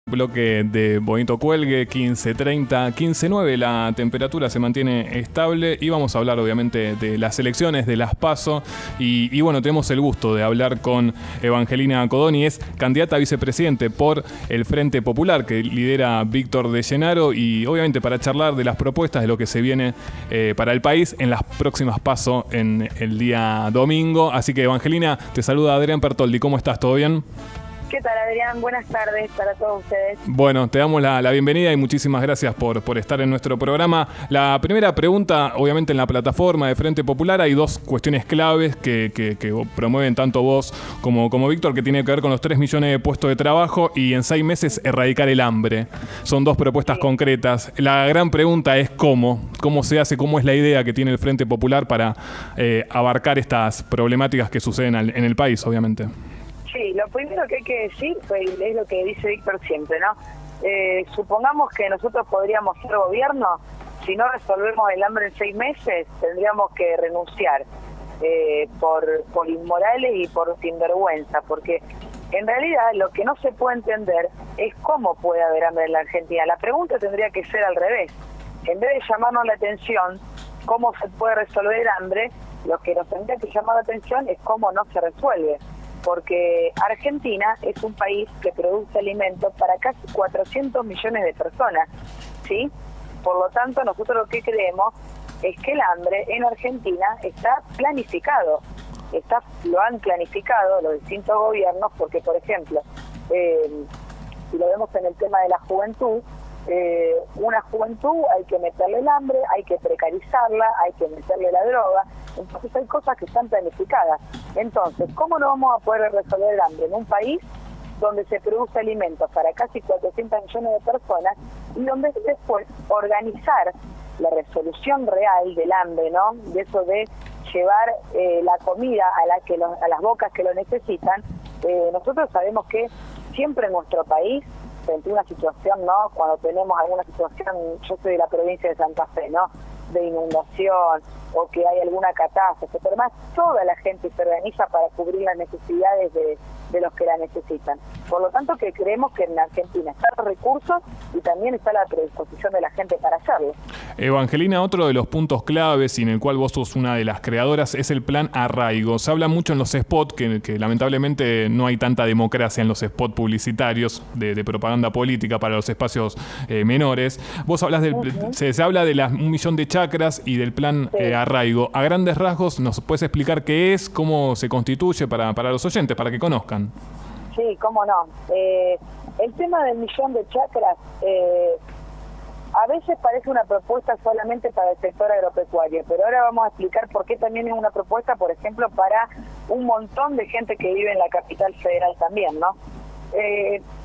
Bloque de Bonito Cuelgue, 15:30, 15:09, la temperatura se mantiene estable y vamos a hablar obviamente de las elecciones, de las PASO y bueno, tenemos el gusto de hablar con Evangelina Codoni, es candidata a vicepresidente por el Frente Popular que lidera Víctor de Llenaro y obviamente para charlar de las propuestas de lo que se viene para el país en las próximas PASO en el día domingo. Así que Evangelina, te saluda Adrián Pertoldi, ¿cómo estás? ¿Todo bien? ¿Qué tal, Adrián? Buenas tardes para todos ustedes. Bueno, te damos la bienvenida y muchísimas gracias por estar en nuestro programa. La primera pregunta, obviamente en la plataforma de Frente Popular hay dos cuestiones claves que promueven tanto vos como Víctor, que tiene que ver con los 3 millones de puestos de trabajo y en 6 meses erradicar el hambre. Son dos propuestas concretas. La gran pregunta es cómo se hace, cómo es la idea que tiene el Frente Popular para abarcar estas problemáticas que suceden en el país, obviamente. Sí, lo primero que hay que decir es lo que dice Víctor siempre, ¿no? Supongamos que nosotros podríamos ser gobierno, si no resolvemos el hambre en 6 meses, tendríamos que renunciar por inmorales y por sinvergüenza, porque en realidad lo que no se puede entender es cómo puede haber hambre en la Argentina. La pregunta tendría que ser al revés. En vez de llamarnos la atención cómo se puede resolver el hambre, lo que nos tendría que llamar la atención es cómo no se resuelve. Porque Argentina es un país que produce alimentos para casi 400 millones de personas, ¿sí? Por lo tanto, nosotros lo que creemos es que el hambre en Argentina está planificado. Lo han planificado los distintos gobiernos porque, por ejemplo, si lo vemos en el tema de la juventud, una juventud hay que meterle el hambre, hay que precarizarla, hay que meterle la droga. Entonces hay cosas que están planificadas. Entonces, ¿cómo no vamos a poder resolver el hambre en un país donde se produce alimentos para casi 400 millones de personas y donde después organizar la resolución real del hambre, ¿no? De eso de llevar la comida a las bocas que lo necesitan. Nosotros sabemos que siempre en nuestro país, frente a una situación, ¿no? Cuando tenemos alguna situación, yo soy de la provincia de Santa Fe, ¿no? De inundación o que hay alguna catástrofe, pero más toda la gente se organiza para cubrir las necesidades de los que la necesitan. Por lo tanto, que creemos que en Argentina están los recursos y también está la predisposición de la gente para hacerlo. Evangelina, otro de los puntos claves y en el cual vos sos una de las creadoras es el plan Arraigo. Se habla mucho en los spots, que lamentablemente no hay tanta democracia en los spots publicitarios de propaganda política para los espacios menores. Vos hablas se habla de 1 millón de chacras y del plan Arraigo. A grandes rasgos, ¿nos puedes explicar qué es, cómo se constituye para los oyentes, para que conozcan? Sí, cómo no. El tema del 1 millón de chacras a veces parece una propuesta solamente para el sector agropecuario, pero ahora vamos a explicar por qué también es una propuesta, por ejemplo, para un montón de gente que vive en la capital federal también, ¿no?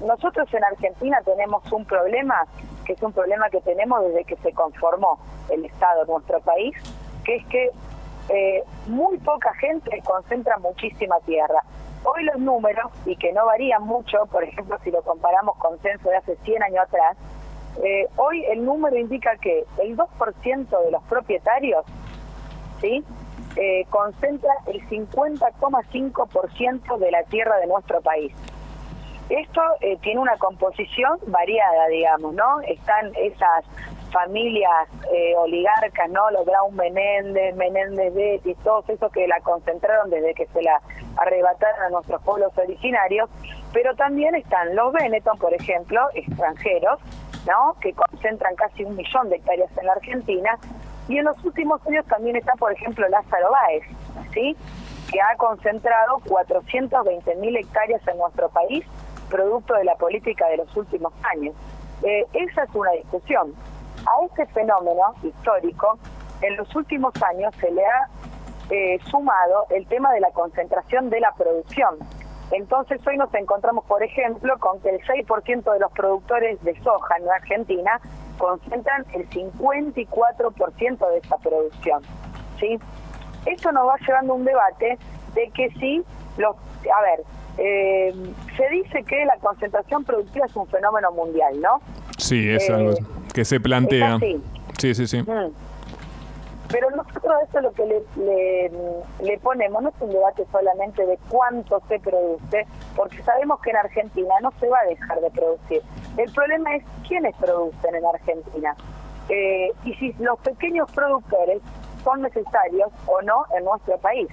Nosotros en Argentina tenemos un problema, que es un problema que tenemos desde que se conformó el Estado de nuestro país, que es que muy poca gente concentra muchísima tierra. Hoy los números, y que no varían mucho, por ejemplo, si lo comparamos con censo de hace 100 años atrás, hoy el número indica que el 2% de los propietarios, ¿sí?, concentra el 50,5% de la tierra de nuestro país. Esto tiene una composición variada, digamos, ¿no? Están esas familias oligarcas, ¿no? Los Brown Menéndez Betis, todos esos que la concentraron desde que se la arrebataron a nuestros pueblos originarios, pero también están los Benetton, por ejemplo, extranjeros, ¿no? Que concentran casi 1 millón de hectáreas en la Argentina, y en los últimos años también está, por ejemplo, Lázaro Báez, ¿sí?, que ha concentrado 420.000 hectáreas en nuestro país, producto de la política de los últimos años. Esa es una discusión. A este fenómeno histórico, en los últimos años se le ha sumado el tema de la concentración de la producción. Entonces hoy nos encontramos, por ejemplo, con que el 6% de los productores de soja en Argentina concentran el 54% de esa producción, ¿sí? Esto nos va llevando a un debate de que si se dice que la concentración productiva es un fenómeno mundial, ¿no? Sí, es algo que se plantea. Es así. Sí. Pero nosotros eso es lo que le ponemos, no es un debate solamente de cuánto se produce, porque sabemos que en Argentina no se va a dejar de producir. El problema es quiénes producen en Argentina. Y si los pequeños productores son necesarios o no en nuestro país.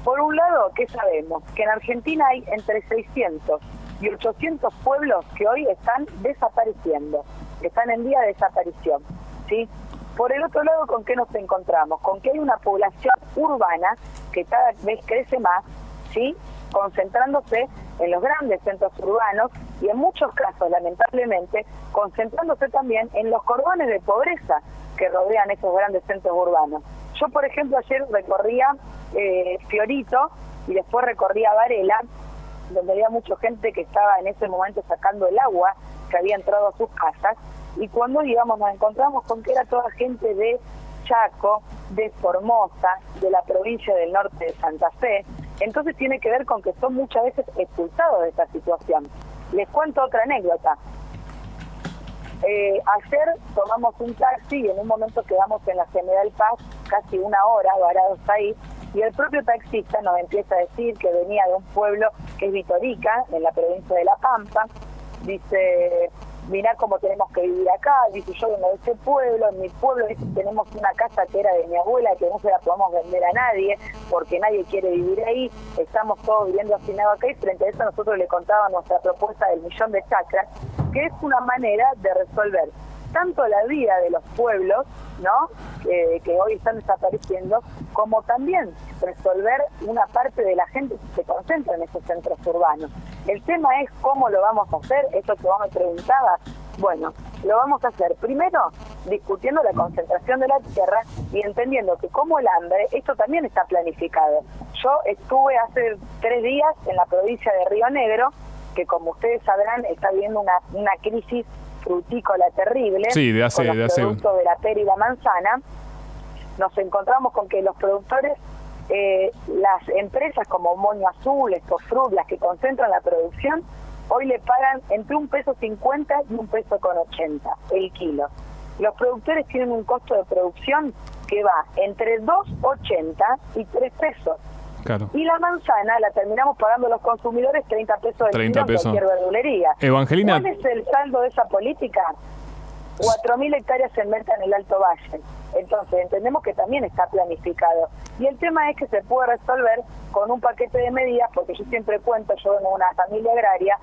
Por un lado, ¿qué sabemos? Que en Argentina hay entre 600 y 800 pueblos que hoy están desapareciendo, que están en vía de desaparición, ¿sí? Por el otro lado, ¿con qué nos encontramos? Con que hay una población urbana que cada vez crece más, ¿sí? Concentrándose en los grandes centros urbanos y en muchos casos, lamentablemente, concentrándose también en los cordones de pobreza que rodean esos grandes centros urbanos. Yo, por ejemplo, ayer recorría Fiorito y después recorría Varela, donde había mucha gente que estaba en ese momento sacando el agua que había entrado a sus casas, y cuando íbamos nos encontramos con que era toda gente de Chaco, de Formosa, de la provincia del norte de Santa Fe. Entonces tiene que ver con que son muchas veces expulsados de esta situación. Les cuento otra anécdota. Ayer tomamos un taxi y en un momento quedamos en la General Paz casi una hora varados ahí, y el propio taxista nos empieza a decir que venía de un pueblo que es Vitorica, en la provincia de La Pampa. Dice, mirá cómo tenemos que vivir acá. Dice, yo vengo de ese pueblo, en mi pueblo tenemos una casa que era de mi abuela, que no se la podemos vender a nadie, porque nadie quiere vivir ahí, estamos todos viviendo hacinados acá, y frente a eso nosotros le contábamos nuestra propuesta del 1.000.000 de chacras, que es una manera de resolver tanto la vida de los pueblos, ¿no? Que hoy están desapareciendo, como también resolver una parte de la gente que se concentra en esos centros urbanos. El tema es cómo lo vamos a hacer, eso que vos me preguntabas. Bueno, lo vamos a hacer primero discutiendo la concentración de la tierra y entendiendo que como el hambre, esto también está planificado. Yo estuve hace 3 días en la provincia de Río Negro, que como ustedes sabrán está viviendo una crisis frutícola terrible, sí, con los productos de la pera y la manzana. Nos encontramos con que los productores, las empresas como Moño Azul, Estofrut, las que concentran la producción, hoy le pagan entre $1.50 y $1.80 el kilo. Los productores tienen un costo de producción que va entre $2.80 y $3. Claro. Y la manzana la terminamos pagando los consumidores $30 el kilo en cualquier verdulería. Evangelina, ¿cuál es el saldo de esa política? 4.000 hectáreas en venta en el Alto Valle. Entonces entendemos que también está planificado. Y el tema es que se puede resolver con un paquete de medidas, porque yo siempre cuento, yo vengo de una familia agraria,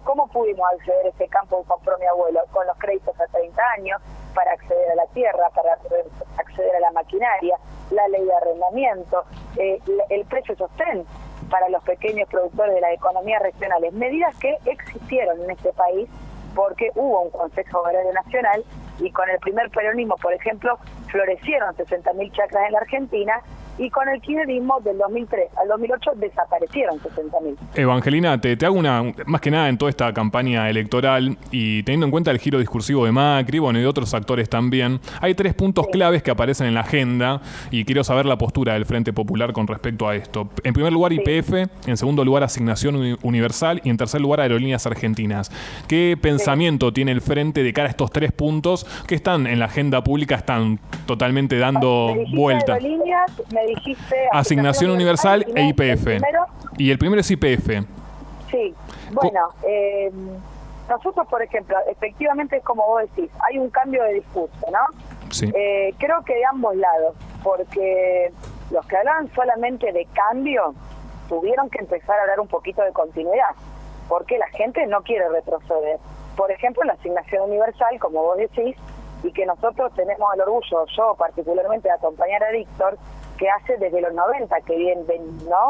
¿cómo pudimos acceder a ese campo que compró mi abuelo? Con los créditos a 30 años, para acceder a la tierra, para acceder a la maquinaria, la ley de arrendamiento, el precio sostén para los pequeños productores de las economías regionales, medidas que existieron en este país porque hubo un Consejo Agrario Nacional y con el primer peronismo, por ejemplo, florecieron 60.000 chacras en la Argentina, y con el kirchnerismo del 2003 al 2008 desaparecieron 60.000. Evangelina, te hago más que nada en toda esta campaña electoral y teniendo en cuenta el giro discursivo de Macri, bueno, y de otros actores también, hay 3 puntos claves que aparecen en la agenda y quiero saber la postura del Frente Popular con respecto a esto. En primer lugar, YPF, en segundo lugar, asignación universal y en tercer lugar, aerolíneas argentinas. ¿Qué pensamiento tiene el Frente de cara a estos 3 puntos que están en la agenda pública, están totalmente dando vuelta? Me dijiste asignación universal e YPF. Y el primero es YPF. Sí, bueno, nosotros, por ejemplo, efectivamente es como vos decís, hay un cambio de discurso, ¿no? Sí. Creo que de ambos lados, porque los que hablaban solamente de cambio tuvieron que empezar a hablar un poquito de continuidad, porque la gente no quiere retroceder. Por ejemplo, la asignación universal, como vos decís, y que nosotros tenemos el orgullo, yo particularmente, de acompañar a Víctor, que hace desde los 90 que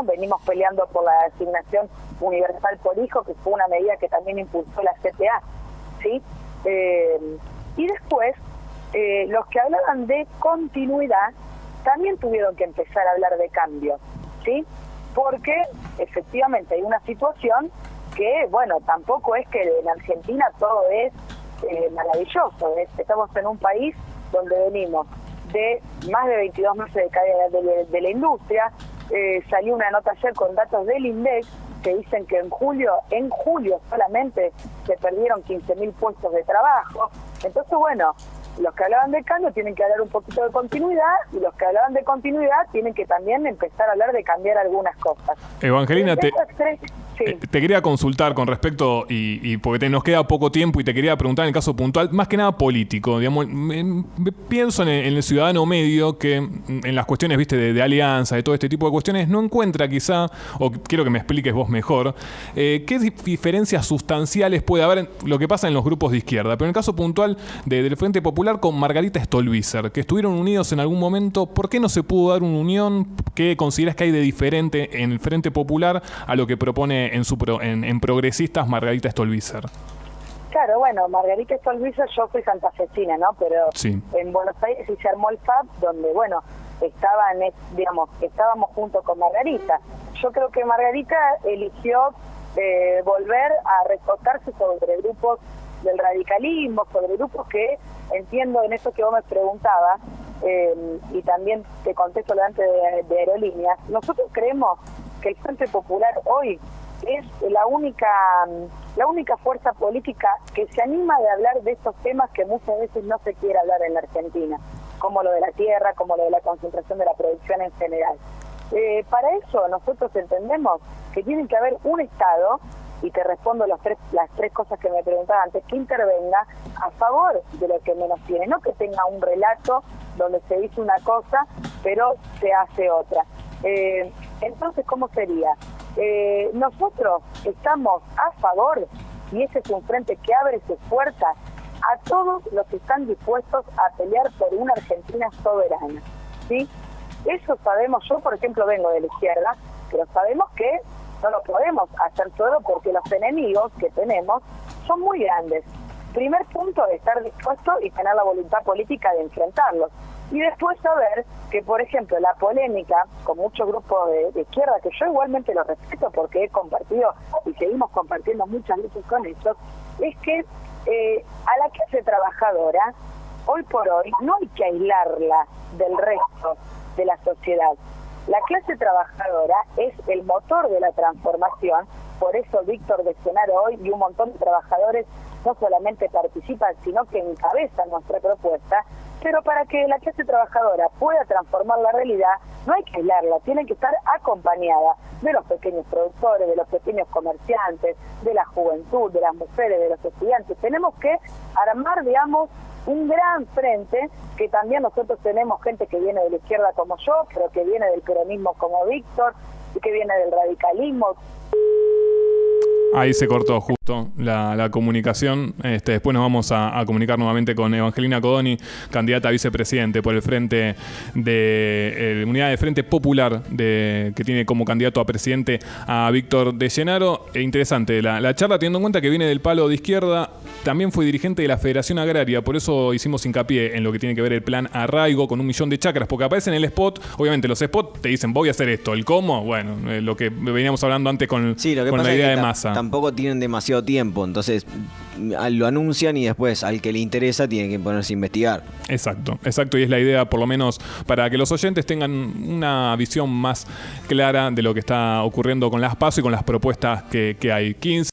venimos peleando por la asignación universal por hijo, que fue una medida que también impulsó la CTA, ¿sí? Y después, los que hablaban de continuidad también tuvieron que empezar a hablar de cambio, ¿sí? Porque efectivamente hay una situación que, bueno, tampoco es que en Argentina todo es maravilloso. Estamos en un país donde venimos de más de 22 meses de caída de la industria. Salió una nota ayer con datos del INDEC que dicen que en julio solamente se perdieron 15.000 puestos de trabajo. Entonces, bueno, los que hablaban de cambio tienen que hablar un poquito de continuidad, y los que hablaban de continuidad tienen que también empezar a hablar de cambiar algunas cosas. Evangelina, Sí. Te quería consultar con respecto, y porque nos queda poco tiempo, y te quería preguntar en el caso puntual, más que nada político, digamos, pienso en el ciudadano medio que en las cuestiones, viste, de alianza, de todo este tipo de cuestiones, no encuentra quizá, o quiero que me expliques vos mejor, qué diferencias sustanciales puede haber en lo que pasa en los grupos de izquierda, pero en el caso puntual del Frente Popular con Margarita Stolbizer, que estuvieron unidos en algún momento. ¿Por qué no se pudo dar una unión? ¿Qué considerás que hay de diferente en el Frente Popular a lo que propone en Progresistas Margarita Stolbizer? Claro, bueno, Margarita Stolbizer, yo soy santafesina, ¿no? Pero sí, en Buenos Aires sí se armó el FAP, donde, bueno, estábamos junto con Margarita. Yo creo que Margarita eligió volver a recotarse sobre grupos del radicalismo, sobre grupos que entiendo en eso que vos me preguntabas, y también te contesto delante de Aerolíneas. Nosotros creemos que el Frente Popular hoy es la única fuerza política que se anima de hablar de estos temas que muchas veces no se quiere hablar en la Argentina, como lo de la tierra, como lo de la concentración de la producción en general. Para eso nosotros entendemos que tiene que haber un Estado, y te respondo las tres cosas que me preguntaba antes, que intervenga a favor de lo que menos tiene, no que tenga un relato donde se dice una cosa pero se hace otra. Entonces, ¿cómo sería? Nosotros estamos a favor, y ese es un frente que abre sus puertas a todos los que están dispuestos a pelear por una Argentina soberana, ¿sí? Eso sabemos. Yo, por ejemplo, vengo de la izquierda, pero sabemos que no lo podemos hacer todo porque los enemigos que tenemos son muy grandes. Primer punto, estar dispuesto y tener la voluntad política de enfrentarlos. Y después saber que, por ejemplo, la polémica con muchos grupos de izquierda, que yo igualmente lo respeto porque he compartido y seguimos compartiendo muchas veces con ellos, es que a la clase trabajadora, hoy por hoy, no hay que aislarla del resto de la sociedad. La clase trabajadora es el motor de la transformación, por eso Víctor de Scenaro hoy y un montón de trabajadores no solamente participan, sino que encabezan nuestra propuesta. Pero para que la clase trabajadora pueda transformar la realidad, no hay que aislarla, tiene que estar acompañada de los pequeños productores, de los pequeños comerciantes, de la juventud, de las mujeres, de los estudiantes. Tenemos que armar, digamos, un gran frente, que también nosotros tenemos gente que viene de la izquierda como yo, pero que viene del peronismo como Víctor, y que viene del radicalismo. Ahí se cortó justo la comunicación. Después nos vamos a comunicar nuevamente con Evangelina Codoni, candidata a vicepresidente por el Frente de Unidad de Frente Popular, que tiene como candidato a presidente a Víctor de Scenaro. Interesante la charla, teniendo en cuenta que viene del palo de izquierda. También fue dirigente de la Federación Agraria, por eso hicimos hincapié en lo que tiene que ver el plan Arraigo con 1 millón de chacras, porque aparece en el spot. Obviamente los spots te dicen voy a hacer esto, el cómo, bueno, lo que veníamos hablando antes con la idea de Massa. Tampoco tienen demasiado tiempo, entonces lo anuncian y después al que le interesa tiene que ponerse a investigar. Exacto, y es la idea, por lo menos para que los oyentes tengan una visión más clara de lo que está ocurriendo con las PASO y con las propuestas que hay. 15